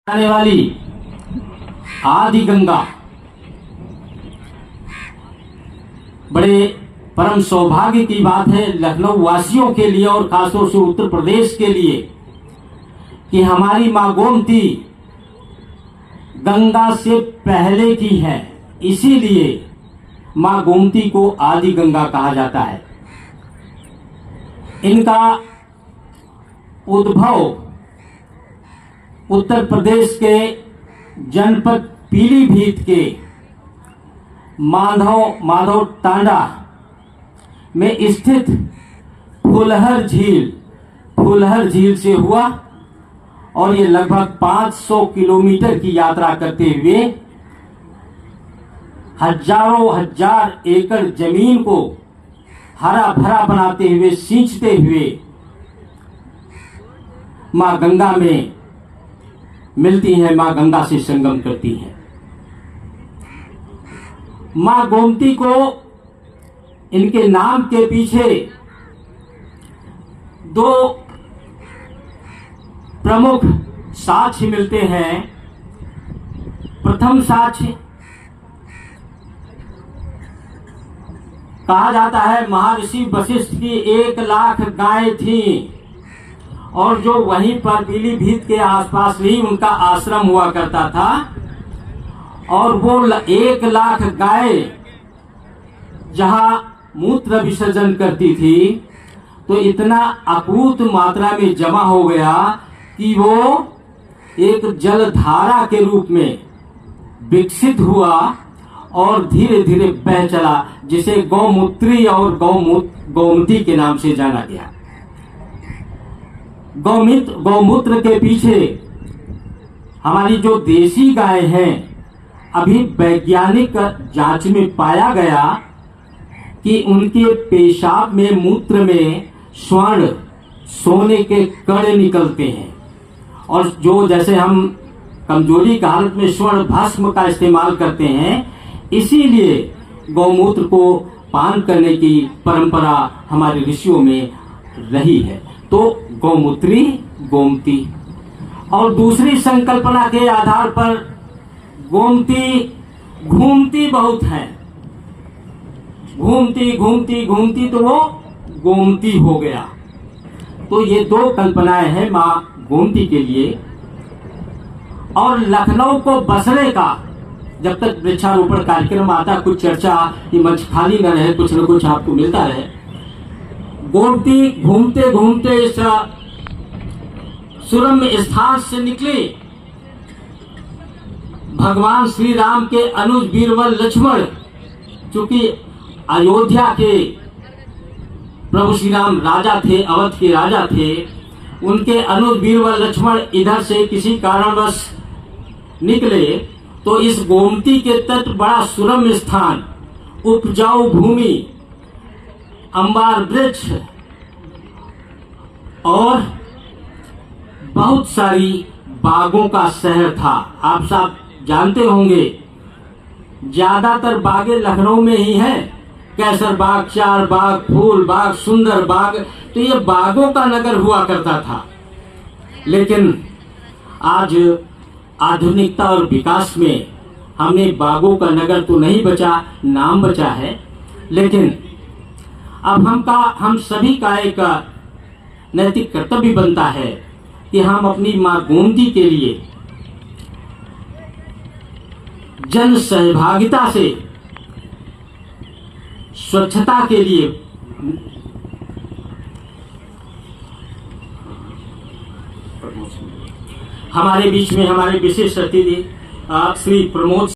आने वाली आदि गंगा बड़े परम सौभाग्य की बात है लखनऊ वासियों के लिए और खासतौर से उत्तर प्रदेश के लिए कि हमारी मां गोमती गंगा से पहले की है। इसीलिए मां गोमती को आदि गंगा कहा जाता है। इनका उद्भव उत्तर प्रदेश के जनपद पीलीभीत के माधव टांडा में स्थित फुलहर झील से हुआ और ये लगभग 500 किलोमीटर की यात्रा करते हुए हजार एकड़ जमीन को हरा भरा बनाते हुए सींचते हुए मां गंगा में मिलती है, मां गंगा से संगम करती है। मां गोमती को इनके नाम के पीछे दो प्रमुख साक्ष्य मिलते हैं। प्रथम साक्ष्य कहा जाता है महर्षि वशिष्ठ की 1 लाख गायें थी और जो वहीं पर पीलीभीत के आसपास ही उनका आश्रम हुआ करता था और वो 1 लाख गायें जहां मूत्र विसर्जन करती थी तो इतना अकूत मात्रा में जमा हो गया कि वो एक जलधारा के रूप में विकसित हुआ और धीरे धीरे बह चला, जिसे गौमूत्री और गोमती के नाम से जाना गया। गौमूत्र के पीछे हमारी जो देसी गाय हैं, अभी वैज्ञानिक जांच में पाया गया कि उनके पेशाब में मूत्र में स्वर्ण सोने के कण निकलते हैं और जो जैसे हम कमजोरी की हालत में स्वर्ण भस्म का इस्तेमाल करते हैं, इसीलिए गौमूत्र को पान करने की परंपरा हमारे ऋषियों में रही है। तो गौमूत्री गोमती और दूसरी संकल्पना के आधार पर गोमती घूमती बहुत है, घूमती तो वो गोमती हो गया। तो ये दो कल्पनाएं हैं मां गोमती के लिए। और लखनऊ को बसने का जब तक वृक्षारोपण कार्यक्रम आता, कुछ चर्चा कि मंच खाली न रहे, कुछ न कुछ आपको मिलता रहे। गोमती घूमते घूमते इस सुरम्य स्थान से निकली। भगवान श्री राम के अनुज बीरबल लक्ष्मण, चूंकि अयोध्या के प्रभु श्री राम राजा थे, अवध के राजा थे, उनके अनुज बीरबल लक्ष्मण इधर से किसी कारणवश निकले तो इस गोमती के तट बड़ा सुरम्य स्थान, उपजाऊ भूमि, अंबार वृक्ष और बहुत सारी बागों का शहर था। आप सब जानते होंगे ज्यादातर बागें लखनऊ में ही हैं, कैसर बाग, चार बाग, फूल बाग, सुंदर बाग, तो ये बागों का नगर हुआ करता था। लेकिन आज आधुनिकता और विकास में हमने बागों का नगर तो नहीं बचा, नाम बचा है। लेकिन अब हम सभी का एक नैतिक कर्तव्य बनता है कि हम अपनी मां गोमती के लिए जन सहभागिता से स्वच्छता के लिए हमारे बीच में हमारे विशेष अतिथि श्री प्रमोद